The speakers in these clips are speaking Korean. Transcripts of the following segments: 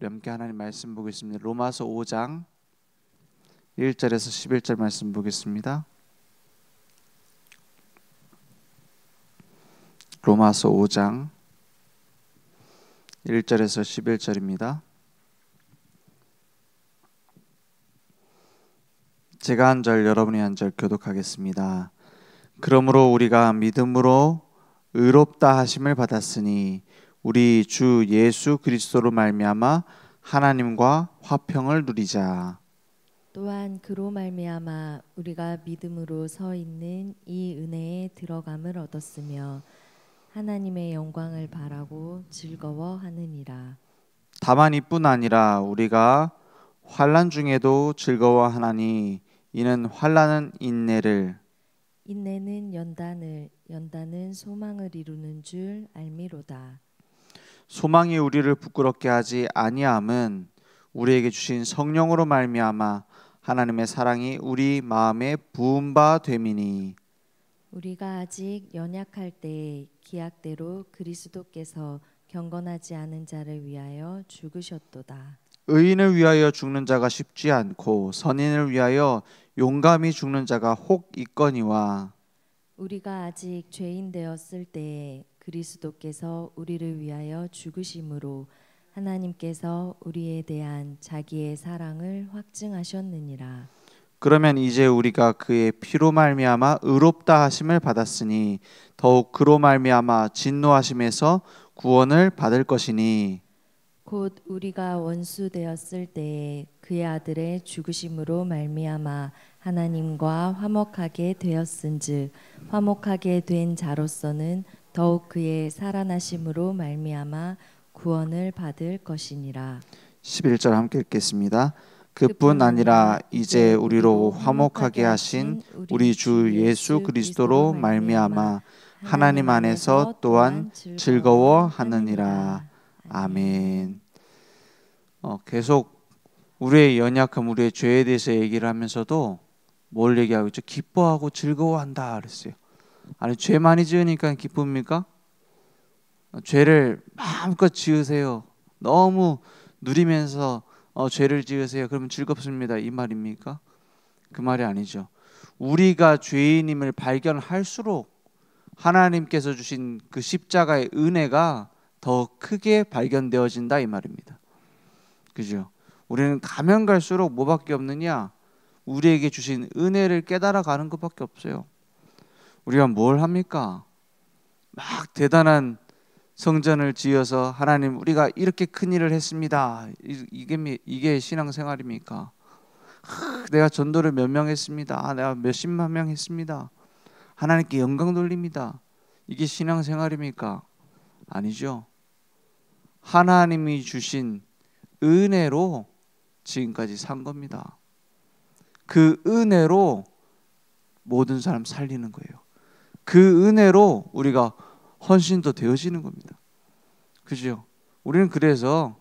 우리 함께 하나님 말씀 보겠습니다. 로마서 5장 1절에서 11절 말씀 보겠습니다. 로마서 5장 1절에서 11절입니다. 제가 한 절, 여러분이 한 절 교독하겠습니다. 그러므로 우리가 믿음으로 의롭다 하심을 받았으니 우리 주 예수 그리스도로 말미암아 하나님과 화평을 누리자. 또한 그로 말미암아 우리가 믿음으로 서 있는 이 은혜에 들어감을 얻었으며 하나님의 영광을 바라고 즐거워하느니라. 다만 이뿐 아니라 우리가 환난 중에도 즐거워하나니 이는 환난은 인내를, 인내는 연단을, 연단은 소망을 이루는 줄 알미로다. 소망이 우리를 부끄럽게 하지 아니함은 우리에게 주신 성령으로 말미암아 하나님의 사랑이 우리 마음에 부은 바 됨이니. 우리가 아직 연약할 때에 기약대로 그리스도께서 경건하지 않은 자를 위하여 죽으셨도다. 의인을 위하여 죽는 자가 쉽지 않고 선인을 위하여 용감히 죽는 자가 혹 있거니와. 우리가 아직 죄인 되었을 때에 그리스도께서 우리를 위하여 죽으심으로 하나님께서 우리에 대한 자기의 사랑을 확증하셨느니라. 그러면 이제 우리가 그의 피로 말미암아 의롭다 하심을 받았으니 더욱 그로 말미암아 진노하심에서 구원을 받을 것이니. 곧 우리가 원수 되었을 때에 그의 아들의 죽으심으로 말미암아 하나님과 화목하게 되었은즉 화목하게 된 자로서는 더욱 그의 살아나심으로 말미암아 구원을 받을 것이니라. 11절 함께 읽겠습니다. 그뿐 아니라 이제 우리로 화목하게 하신 우리 주 예수 그리스도로 말미암아 하나님 안에서 또한 즐거워하느니라. 아멘. 계속 우리의 연약함, 우리의 죄에 대해서 얘기를 하면서도 뭘 얘기하고 있죠? 기뻐하고 즐거워한다 그랬어요. 아니, 죄 많이 지으니까 기쁩니까? 죄를 마음껏 지으세요. 너무 누리면서 죄를 지으세요. 그러면 즐겁습니다. 이 말입니까? 그 말이 아니죠. 우리가 죄인임을 발견할수록 하나님께서 주신 그 십자가의 은혜가 더 크게 발견되어진다 이 말입니다. 그죠? 우리는 가면 갈수록 뭐밖에 없느냐? 우리에게 주신 은혜를 깨달아 가는 것밖에 없어요. 우리가 뭘 합니까? 막 대단한 성전을 지어서 하나님 우리가 이렇게 큰 일을 했습니다. 이게 신앙생활입니까? 내가 전도를 몇 명 했습니다. 내가 몇십만 명 했습니다. 하나님께 영광 돌립니다. 이게 신앙생활입니까? 아니죠. 하나님이 주신 은혜로 지금까지 산 겁니다. 그 은혜로 모든 사람 살리는 거예요. 그 은혜로 우리가 헌신도 되어지는 겁니다. 그죠? 우리는 그래서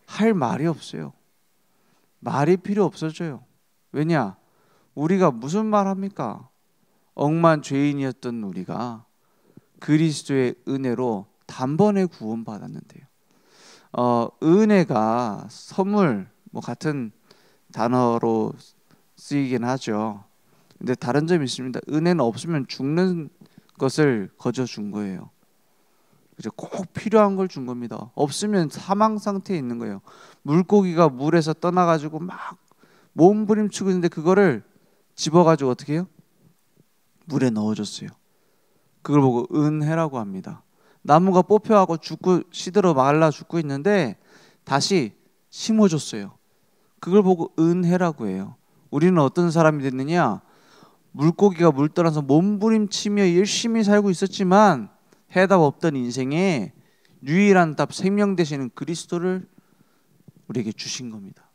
할 말이 없어요. 말이 필요 없어져요. 왜냐? 우리가 무슨 말 합니까? 억만 죄인이었던 우리가 그리스도의 은혜로 단번에 구원받았는데요. 은혜가 선물 같은 단어로 쓰이긴 하죠. 근데 다른 점이 있습니다. 은혜는 없으면 죽는 것을 거저 준 거예요. 그죠? 꼭 필요한 걸 준 겁니다. 없으면 사망 상태에 있는 거예요. 물고기가 물에서 떠나가지고 막 몸부림치고 있는데 그거를 집어가지고 어떻게 해요? 물에 넣어줬어요. 그걸 보고 은혜라고 합니다. 나무가 뽑혀가고 죽고 시들어 말라 죽고 있는데 다시 심어줬어요. 그걸 보고 은혜라고 해요. 우리는 어떤 사람이 됐느냐? 물고기가 물 떠나서 몸부림치며 열심히 살고 있었지만 해답 없던 인생에 유일한 답, 생명 되시는 그리스도를 우리에게 주신 겁니다.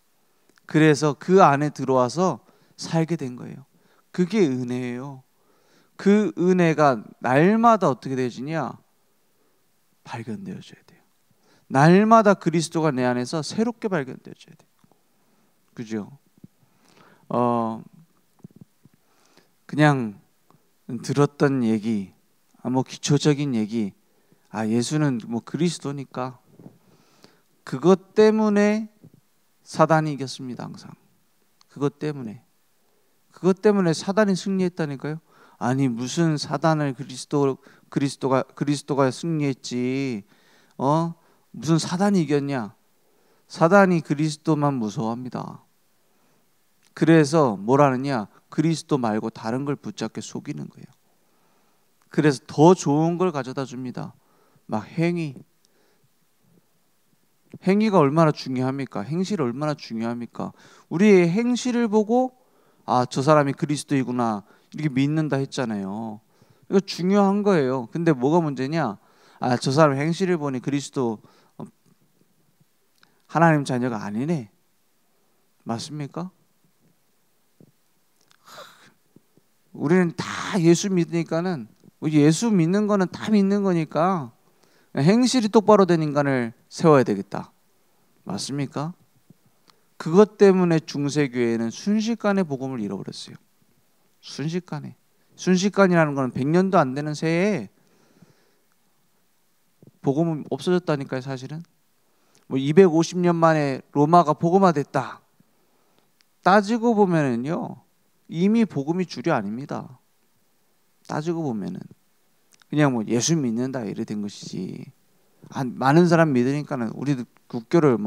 그래서 그 안에 들어와서 살게 된 거예요. 그게 은혜예요. 그 은혜가 날마다 어떻게 되어지냐? 발견되어져야 돼요. 날마다 그리스도가 내 안에서 새롭게 발견되어져야 돼요. 그죠? 그냥 들었던 얘기, 기초적인 얘기, 예수는 그리스도니까 그것 때문에 사단이 이겼습니다. 항상 그것 때문에 사단이 승리했다니까요. 아니 무슨 사단을 그리스도가 승리했지? 무슨 사단이 이겼냐? 사단이 그리스도만 무서워합니다. 그래서 뭐라느냐? 그리스도 말고 다른 걸 붙잡게 속이는 거예요. 그래서 더 좋은 걸 가져다 줍니다. 막 행위가 얼마나 중요합니까? 행실이 얼마나 중요합니까? 우리의 행실을 보고 아, 저 사람이 그리스도이구나 이렇게 믿는다 했잖아요. 이거 중요한 거예요. 근데 뭐가 문제냐? 아, 저 사람 행실을 보니 그리스도 하나님 자녀가 아니네. 맞습니까? 우리는 다 예수 믿으니까는 예수 믿는 거는 다 믿는 거니까 행실이 똑바로 된 인간을 세워야 되겠다. 맞습니까? 그것 때문에 중세교회는 순식간에 복음을 잃어버렸어요. 순식간이라는 거는 100년도 안 되는 새에 복음은 없어졌다니까요. 사실은 250년 만에 로마가 복음화됐다. 따지고 보면은요 이미 복음이 주류 아닙니다. 따지고 보면은 그냥 예수 믿는다 이래 된 것이지. 많은 사람 믿으니까는 우리도 국교를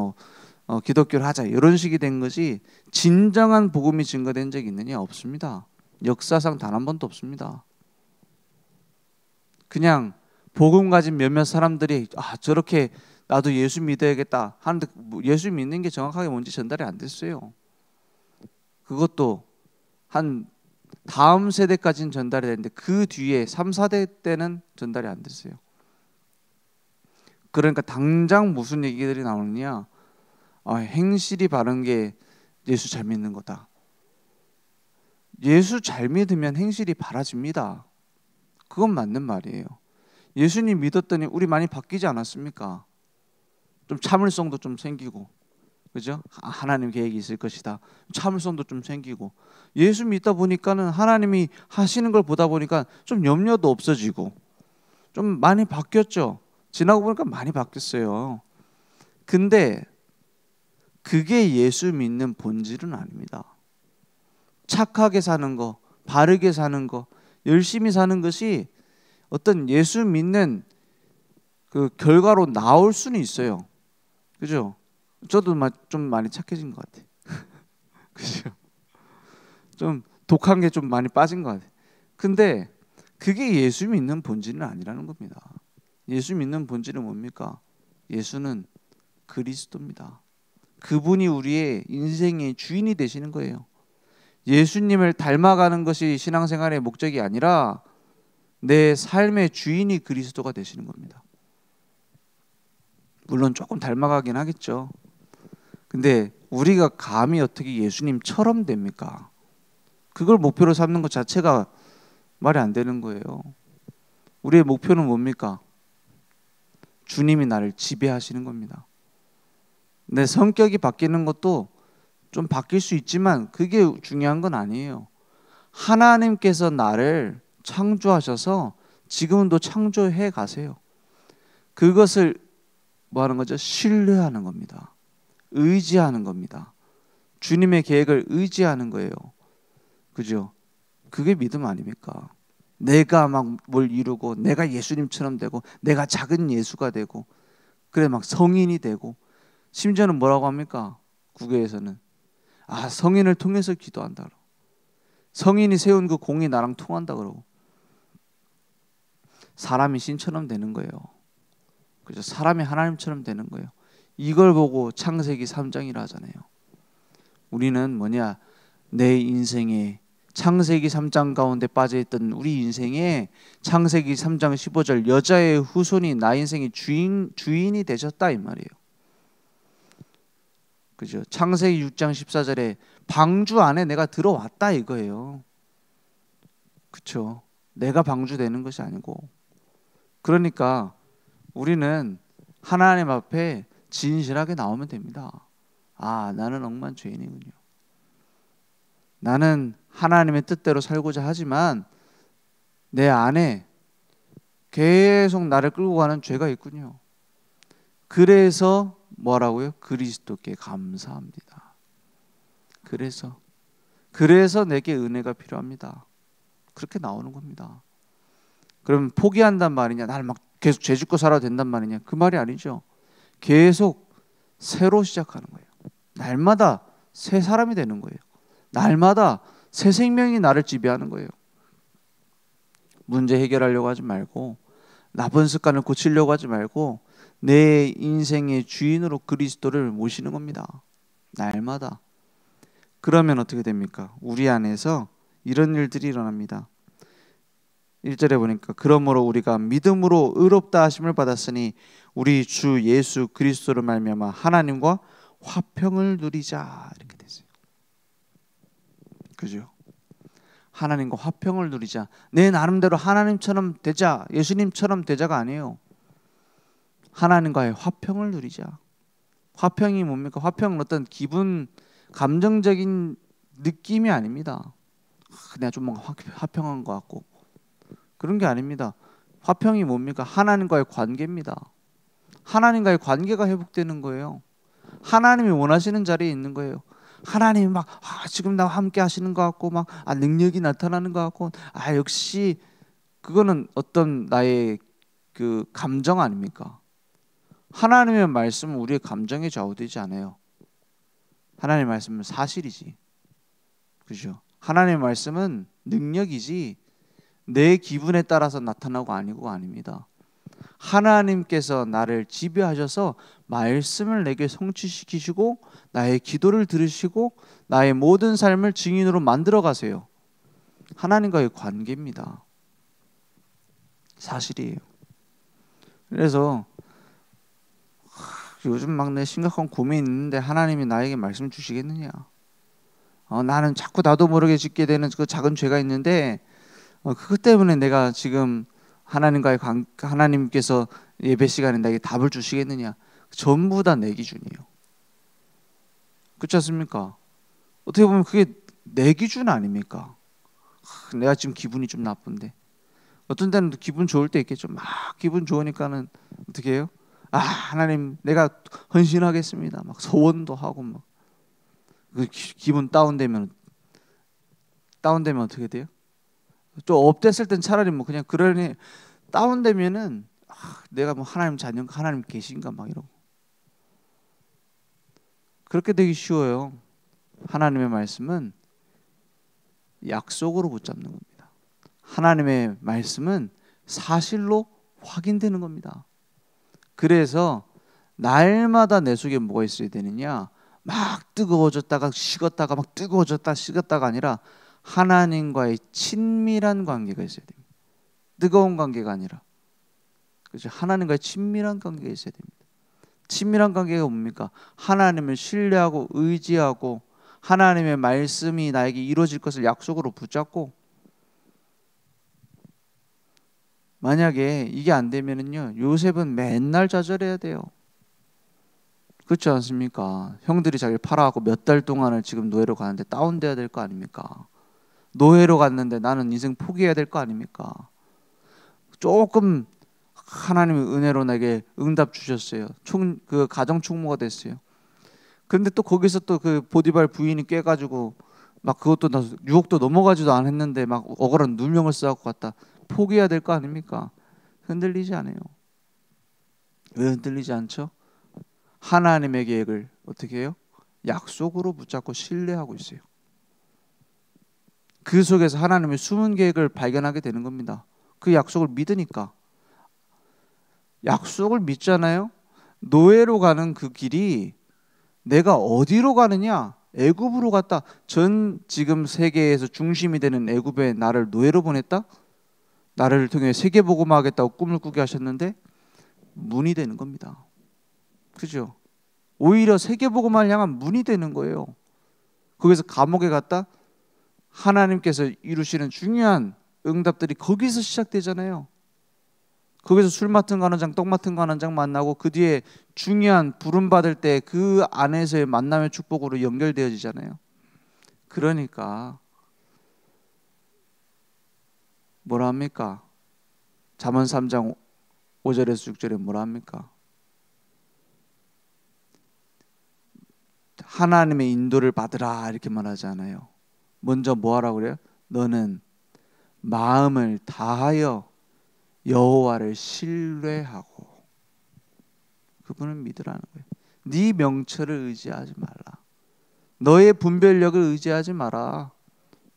기독교를 하자 이런 식이 된 거지. 진정한 복음이 증거된 적이 있느냐? 없습니다. 역사상 단 한 번도 없습니다. 그냥 복음 가진 몇몇 사람들이 저렇게 나도 예수 믿어야겠다 하는데 예수 믿는 게 정확하게 뭔지 전달이 안 됐어요. 그것도 한 다음 세대까지는 전달이 됐는데 그 뒤에 3, 4대 때는 전달이 안 됐어요. 그러니까 당장 무슨 얘기들이 나오느냐? 행실이 바른 게 예수 잘 믿는 거다. 예수 잘 믿으면 행실이 바라집니다. 그건 맞는 말이에요. 예수님 믿었더니 우리 많이 바뀌지 않았습니까? 좀 참을성도 좀 생기고, 그죠? 하나님 계획이 있을 것이다. 참을성도 좀 생기고, 예수 믿다 보니까는 하나님이 하시는 걸 보다 보니까 좀 염려도 없어지고, 좀 많이 바뀌었죠. 지나고 보니까 많이 바뀌었어요. 근데 그게 예수 믿는 본질은 아닙니다. 착하게 사는 거, 바르게 사는 거, 열심히 사는 것이 어떤 예수 믿는 그 결과로 나올 수는 있어요. 그죠? 저도 좀 많이 착해진 것 같아요. 그죠? 좀 독한 게 좀 많이 빠진 것 같아요. 근데 그게 예수 믿는 본질은 아니라는 겁니다. 예수 믿는 본질은 뭡니까? 예수는 그리스도입니다. 그분이 우리의 인생의 주인이 되시는 거예요. 예수님을 닮아가는 것이 신앙생활의 목적이 아니라 내 삶의 주인이 그리스도가 되시는 겁니다. 물론 조금 닮아가긴 하겠죠. 근데 우리가 감히 어떻게 예수님처럼 됩니까? 그걸 목표로 삼는 것 자체가 말이 안 되는 거예요. 우리의 목표는 뭡니까? 주님이 나를 지배하시는 겁니다. 내 성격이 바뀌는 것도 좀 바뀔 수 있지만 그게 중요한 건 아니에요. 하나님께서 나를 창조하셔서 지금도 창조해 가세요. 그것을 뭐 하는 거죠? 신뢰하는 겁니다. 의지하는 겁니다. 주님의 계획을 의지하는 거예요. 그죠? 그게 믿음 아닙니까? 내가 막 뭘 이루고 내가 예수님처럼 되고 내가 작은 예수가 되고 그래 막 성인이 되고 심지어는 뭐라고 합니까? 국외에서는 성인을 통해서 기도한다 그러고 성인이 세운 그 공이 나랑 통한다 그러고 사람이 신처럼 되는 거예요. 그죠? 사람이 하나님처럼 되는 거예요. 이걸 보고 창세기 3장이라 하잖아요. 우리는 뭐냐? 내 인생에 창세기 3장 가운데 빠져있던 우리 인생에 창세기 3장 15절 여자의 후손이 나 인생의 주인이 되셨다 이 말이에요. 그죠? 창세기 6장 14절에 방주 안에 내가 들어왔다 이거예요. 그렇죠? 내가 방주 되는 것이 아니고 그러니까 우리는 하나님 앞에 진실하게 나오면 됩니다. 나는 억만죄인이군요. 나는 하나님의 뜻대로 살고자 하지만 내 안에 계속 나를 끌고 가는 죄가 있군요. 그래서 뭐라고요? 그리스도께 감사합니다. 그래서 내게 은혜가 필요합니다. 그렇게 나오는 겁니다. 그럼 포기한단 말이냐? 나를 막 계속 죄 짓고 살아도 된단 말이냐? 그 말이 아니죠. 계속 새로 시작하는 거예요. 날마다 새 사람이 되는 거예요. 날마다 새 생명이 나를 지배하는 거예요. 문제 해결하려고 하지 말고, 나쁜 습관을 고치려고 하지 말고, 내 인생의 주인으로 그리스도를 모시는 겁니다. 날마다. 그러면 어떻게 됩니까? 우리 안에서 이런 일들이 일어납니다. 1절에 보니까 그러므로 우리가 믿음으로 의롭다 하심을 받았으니 우리 주 예수 그리스도로 말미암아 하나님과 화평을 누리자, 이렇게 됐어요. 그죠? 하나님과 화평을 누리자. 내 나름대로 하나님처럼 되자, 예수님처럼 되자가 아니에요. 하나님과의 화평을 누리자. 화평이 뭡니까? 화평은 어떤 기분, 감정적인 느낌이 아닙니다. 내가 좀 뭔가 화평한 것 같고 그런 게 아닙니다. 화평이 뭡니까? 하나님과의 관계입니다. 하나님과의 관계가 회복되는 거예요. 하나님이 원하시는 자리에 있는 거예요. 하나님이 막 지금 나와 함께 하시는 것 같고 막 능력이 나타나는 것 같고 역시 그거는 어떤 나의 그 감정 아닙니까? 하나님의 말씀은 우리의 감정에 좌우되지 않아요. 하나님의 말씀은 사실이지. 그죠? 하나님의 말씀은 능력이지 내 기분에 따라서 나타나고 아니고 아닙니다. 하나님께서 나를 지배하셔서 말씀을 내게 성취시키시고 나의 기도를 들으시고 나의 모든 삶을 증인으로 만들어 가세요. 하나님과의 관계입니다. 사실이에요. 그래서 요즘 막 내 심각한 고민이 있는데 하나님이 나에게 말씀 주시겠느냐? 나는 자꾸 나도 모르게 짓게 되는 그 작은 죄가 있는데 그것 때문에 내가 지금 하나님께서 예배 시간에 나에게 답을 주시겠느냐? 전부 다 내 기준이에요. 그렇지 않습니까? 어떻게 보면 그게 내 기준 아닙니까? 내가 지금 기분이 좀 나쁜데 어떤 때는 기분 좋을 때 있겠죠. 막 기분 좋으니까는 어떻게 해요? 하나님 내가 헌신하겠습니다. 막 소원도 하고 막 그 기분 다운되면 어떻게 돼요? 좀 업됐을 땐 차라리 뭐 그냥 그러니 다운되면은 내가 뭐 하나님 자녀인가 하나님 계신가 막 이러고 그렇게 되기 쉬워요. 하나님의 말씀은 약속으로 붙잡는 겁니다. 하나님의 말씀은 사실로 확인되는 겁니다. 그래서 날마다 내 속에 뭐가 있어야 되느냐? 막 뜨거워졌다가 식었다가 막 뜨거워졌다 식었다가 아니라 하나님과의 친밀한 관계가 있어야 됩니다. 뜨거운 관계가 아니라 그렇죠? 하나님과의 친밀한 관계가 있어야 됩니다. 친밀한 관계가 뭡니까? 하나님을 신뢰하고 의지하고 하나님의 말씀이 나에게 이루어질 것을 약속으로 붙잡고 만약에 이게 안 되면은요 요셉은 맨날 좌절해야 돼요. 그렇지 않습니까? 형들이 자기를 팔아갖고 몇 달 동안을 지금 노예로 가는데 다운돼야 될 거 아닙니까? 노예로 갔는데 나는 인생 포기해야 될 거 아닙니까? 조금 하나님의 은혜로 내게 응답 주셨어요. 그 가정 총무가 됐어요. 그런데 또 거기서 또 그 보디발 부인이 깨가지고 막 그것도 유혹도 넘어가지도 않았는데 막 억울한 누명을 써갖고 갔다. 포기해야 될 거 아닙니까? 흔들리지 않아요. 왜 흔들리지 않죠? 하나님의 계획을 어떻게 해요? 약속으로 붙잡고 신뢰하고 있어요. 그 속에서 하나님의 숨은 계획을 발견하게 되는 겁니다. 그 약속을 믿으니까. 약속을 믿잖아요. 노예로 가는 그 길이 내가 어디로 가느냐? 애굽으로 갔다. 지금 세계에서 중심이 되는 애굽에 나를 노예로 보냈다? 나를 통해 세계복음화하겠다고 꿈을 꾸게 하셨는데 문이 되는 겁니다. 그죠? 오히려 세계복음화를 향한 문이 되는 거예요. 거기서 감옥에 갔다 하나님께서 이루시는 중요한 응답들이 거기서 시작되잖아요. 거기서 술 맡은 관원장, 떡 맡은 관원장 만나고 그 뒤에 중요한 부름 받을 때 그 안에서의 만남의 축복으로 연결되어지잖아요. 그러니까 뭐라 합니까? 잠언 3장 5절에서 6절에 뭐라 합니까? 하나님의 인도를 받으라 이렇게 말하지 않아요. 먼저 뭐 하라고 그래요? 너는 마음을 다하여 여호와를 신뢰하고 그분을 믿으라는 거예요. 네 명철을 의지하지 말라. 너의 분별력을 의지하지 마라.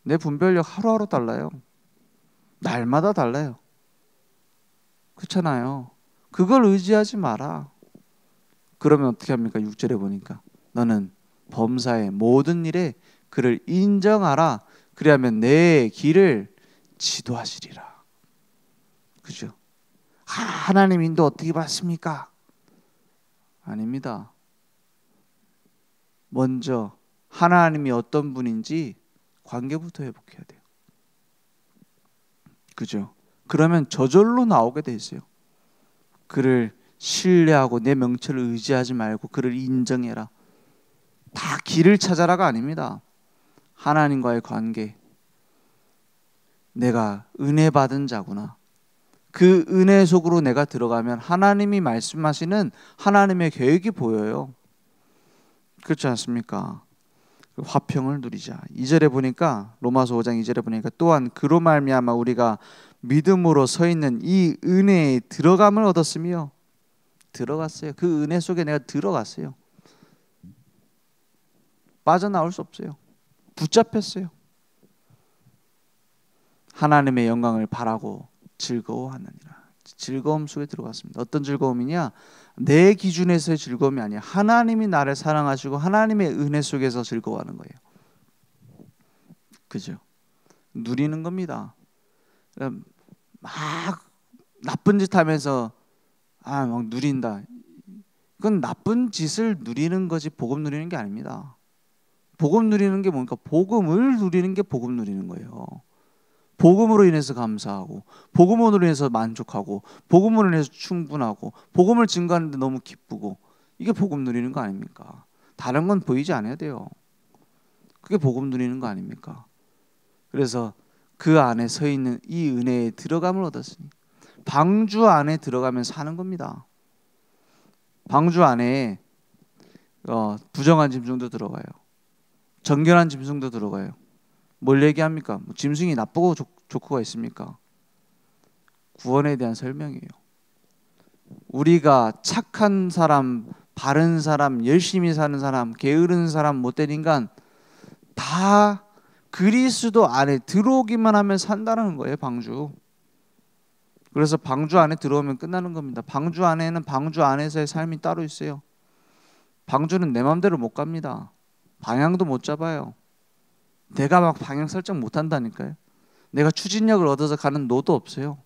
내 분별력 하루하루 달라요. 날마다 달라요. 그렇잖아요. 그걸 의지하지 마라. 그러면 어떻게 합니까? 6절에 보니까 너는 범사의 모든 일에 그를 인정하라. 그리하면 내 길을 지도하시리라. 그죠? 하나님 인도 어떻게 받습니까? 아닙니다. 먼저 하나님이 어떤 분인지 관계부터 회복해야 돼요. 그죠? 그러면 저절로 나오게 돼 있어요. 그를 신뢰하고 내 명철을 의지하지 말고 그를 인정해라. 다 길을 찾아라가 아닙니다. 하나님과의 관계. 내가 은혜 받은 자구나. 그 은혜 속으로 내가 들어가면 하나님이 말씀하시는 하나님의 계획이 보여요. 그렇지 않습니까? 화평을 누리자. 2절에 보니까 로마서 5장 2절에 보니까 또한 그로 말미암아 우리가 믿음으로 서 있는 이 은혜에 들어감을 얻었으며 들어갔어요. 그 은혜 속에 내가 들어갔어요. 빠져나올 수 없어요. 붙잡혔어요. 하나님의 영광을 바라고 즐거워하느니라. 즐거움 속에 들어갔습니다. 어떤 즐거움이냐? 내 기준에서의 즐거움이 아니야. 하나님이 나를 사랑하시고 하나님의 은혜 속에서 즐거워하는 거예요. 그죠? 누리는 겁니다. 막 나쁜 짓 하면서 막 누린다. 그건 나쁜 짓을 누리는 거지 복음 누리는 게 아닙니다. 복음 누리는 게 뭡니까? 복음을 누리는 게 복음 누리는 거예요. 복음으로 인해서 감사하고 복음으로 인해서 만족하고 복음으로 인해서 충분하고 복음을 증거하는데 너무 기쁘고 이게 복음 누리는 거 아닙니까? 다른 건 보이지 않아야 돼요. 그게 복음 누리는 거 아닙니까? 그래서 그 안에 서 있는 이 은혜에 들어감을 얻었으니 방주 안에 들어가면 사는 겁니다. 방주 안에 부정한 짐승도 들어가요. 정결한 짐승도 들어가요. 뭘 얘기합니까? 짐승이 나쁘고 좋고가 있습니까? 구원에 대한 설명이에요. 우리가 착한 사람, 바른 사람, 열심히 사는 사람, 게으른 사람, 못된 인간 다 그리스도 안에 들어오기만 하면 산다는 거예요. 방주. 그래서 방주 안에 들어오면 끝나는 겁니다. 방주 안에는 방주 안에서의 삶이 따로 있어요. 방주는 내 마음대로 못 갑니다. 방향도 못 잡아요. 내가 막 방향 설정 못 한다니까요. 내가 추진력을 얻어서 가는 노도 없어요.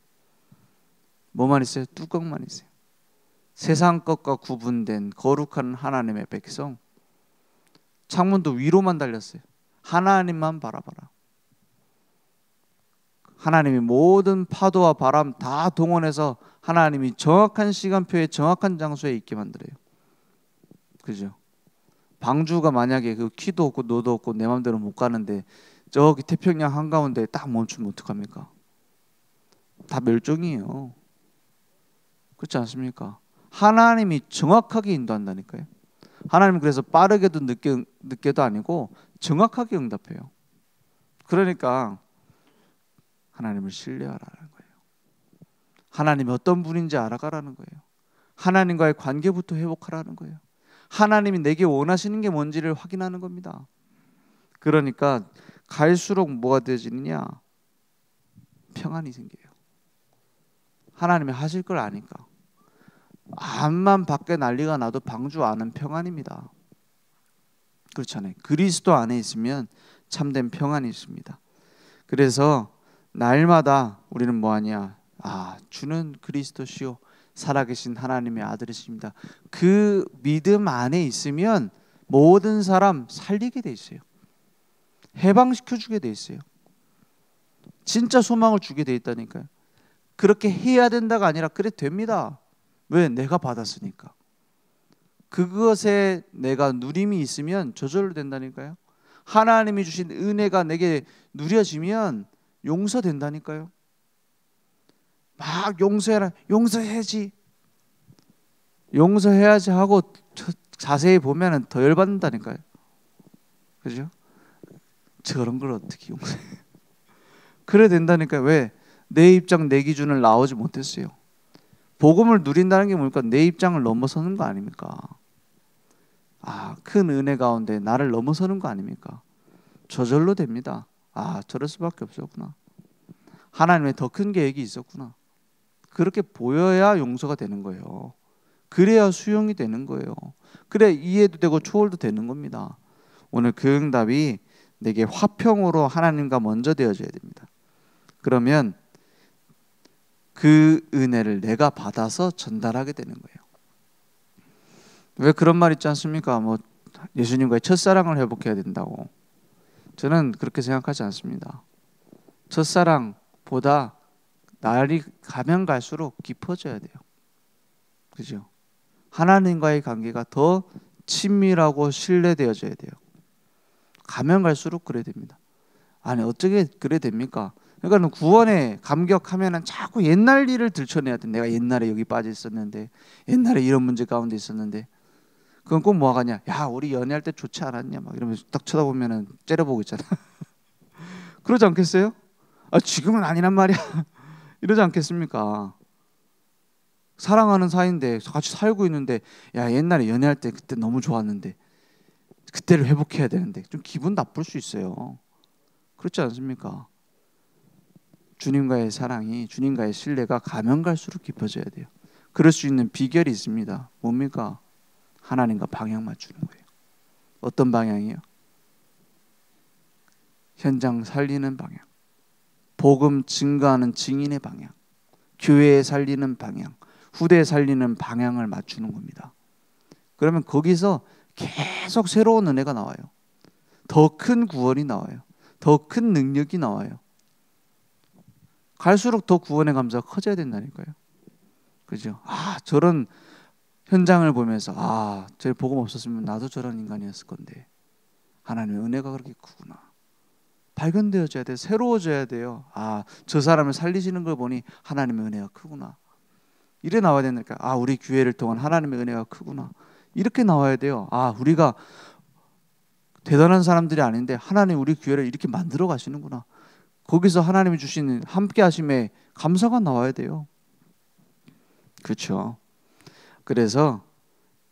뭐만 있어요? 뚜껑만 있어요. 세상 것과 구분된 거룩한 하나님의 백성. 창문도 위로만 달렸어요. 하나님만 바라봐라. 하나님이 모든 파도와 바람 다 동원해서 하나님이 정확한 시간표에 정확한 장소에 있게 만들어요. 그죠? 방주가 만약에 그 키도 없고 노도 없고 내 마음대로 못 가는데 저기 태평양 한가운데 딱 멈추면 어떡합니까? 다 멸종이에요. 그렇지 않습니까? 하나님이 정확하게 인도한다니까요. 하나님은 그래서 빠르게도 늦게도 아니고 정확하게 응답해요. 그러니까 하나님을 신뢰하라는 거예요. 하나님이 어떤 분인지 알아가라는 거예요. 하나님과의 관계부터 회복하라는 거예요. 하나님이 내게 원하시는 게 뭔지를 확인하는 겁니다. 그러니까 갈수록 뭐가 되어지느냐? 평안이 생겨요. 하나님이 하실 걸 아니까. 암만 밖에 난리가 나도 방주 안은 평안입니다. 그렇잖아요. 그리스도 안에 있으면 참된 평안이 있습니다. 그래서 날마다 우리는 뭐하냐? 주는 그리스도시요 살아계신 하나님의 아들이십니다. 그 믿음 안에 있으면 모든 사람 살리게 돼 있어요. 해방시켜주게 돼 있어요. 진짜 소망을 주게 돼 있다니까요. 그렇게 해야 된다가 아니라 그래 됩니다. 왜? 내가 받았으니까. 그것에 내가 누림이 있으면 저절로 된다니까요. 하나님이 주신 은혜가 내게 누려지면 용서된다니까요. 막 용서해야지 하고 자세히 보면 더 열받는다니까요. 그죠? 저런 걸 어떻게 용서해? 그래야 된다니까. 왜? 내 입장, 내 기준을 나오지 못했어요. 복음을 누린다는 게 뭡니까? 내 입장을 넘어서는 거 아닙니까? 큰 은혜 가운데 나를 넘어서는 거 아닙니까? 저절로 됩니다. 저럴 수밖에 없었구나. 하나님의 더 큰 계획이 있었구나. 그렇게 보여야 용서가 되는 거예요. 그래야 수용이 되는 거예요. 그래 이해도 되고 초월도 되는 겁니다. 오늘 그 응답이 내게 화평으로 하나님과 먼저 되어져야 됩니다. 그러면 그 은혜를 내가 받아서 전달하게 되는 거예요. 왜 그런 말 있지 않습니까? 뭐 예수님과의 첫사랑을 회복해야 된다고. 저는 그렇게 생각하지 않습니다. 첫사랑보다 날이 가면 갈수록 깊어져야 돼요. 그죠? 하나님과의 관계가 더 친밀하고 신뢰되어져야 돼요. 가면 갈수록 그래 됩니다. 아니 어떻게 그래 됩니까? 그러니까 구원에 감격하면은 자꾸 옛날 일을 들춰내야 돼. 내가 옛날에 여기 빠져 있었는데, 옛날에 이런 문제 가운데 있었는데, 그건 꼭 뭐하냐? 야 우리 연애할 때 좋지 않았냐? 막 이러면서 딱 쳐다보면은 째려보고 있잖아. 그러지 않겠어요? 지금은 아니란 말이야. 이러지 않겠습니까? 사랑하는 사이인데 같이 살고 있는데, 야 옛날에 연애할 때 그때 너무 좋았는데 그때를 회복해야 되는데 좀 기분 나쁠 수 있어요. 그렇지 않습니까? 주님과의 사랑이, 주님과의 신뢰가 가면 갈수록 깊어져야 돼요. 그럴 수 있는 비결이 있습니다. 뭡니까? 하나님과 방향 맞추는 거예요. 어떤 방향이요? 현장 살리는 방향, 복음 증거하는 증인의 방향, 교회 살리는 방향, 후대 살리는 방향을 맞추는 겁니다. 그러면 거기서 계속 새로운 은혜가 나와요. 더 큰 구원이 나와요. 더 큰 능력이 나와요. 갈수록 더 구원의 감사가 커져야 된다니까요. 그죠? 저런 현장을 보면서 저 복음 없었으면 나도 저런 인간이었을 건데 하나님의 은혜가 그렇게 크구나. 발견되어져야 돼요. 새로워져야 돼요. 저 사람을 살리시는 걸 보니 하나님의 은혜가 크구나. 이래 나와야 되니까 우리 교회를 통한 하나님의 은혜가 크구나. 이렇게 나와야 돼요. 우리가 대단한 사람들이 아닌데 하나님 우리 교회를 이렇게 만들어 가시는구나. 거기서 하나님이 주신 함께 하심에 감사가 나와야 돼요. 그렇죠. 그래서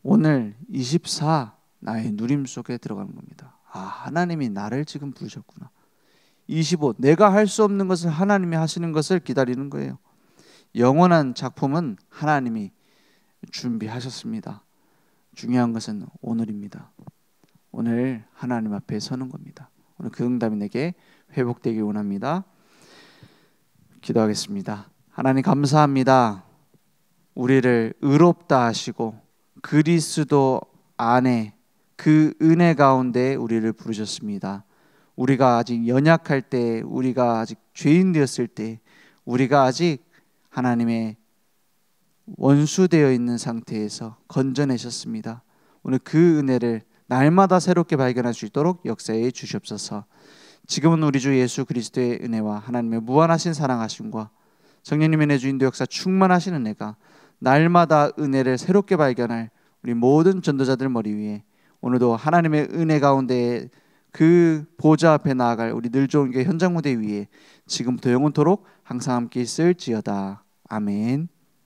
오늘 24 나의 누림 속에 들어가는 겁니다. 하나님이 나를 지금 부르셨구나. 25 내가 할 수 없는 것을 하나님이 하시는 것을 기다리는 거예요. 영원한 작품은 하나님이 준비하셨습니다. 중요한 것은 오늘입니다. 오늘 하나님 앞에 서는 겁니다. 오늘 그 응답이 내게 회복되길 원합니다. 기도하겠습니다. 하나님 감사합니다. 우리를 의롭다 하시고 그리스도 안에 그 은혜 가운데 우리를 부르셨습니다. 우리가 아직 연약할 때, 우리가 아직 죄인 되었을 때, 우리가 아직 하나님의 원수되어 있는 상태에서 건져내셨습니다. 오늘 그 은혜를 날마다 새롭게 발견할 수 있도록 역사해 주시옵소서. 지금은 우리 주 예수 그리스도의 은혜와 하나님의 무한하신 사랑하심과 성령님의 내주 인도 역사 충만하신 은혜가 날마다 은혜를 새롭게 발견할 우리 모든 전도자들 머리 위에 오늘도 하나님의 은혜 가운데 그 보좌 앞에 나아갈 우리 늘 좋은 교회 현장 무대 위에 지금부터 영원토록 항상 함께 있을지어다. 아멘.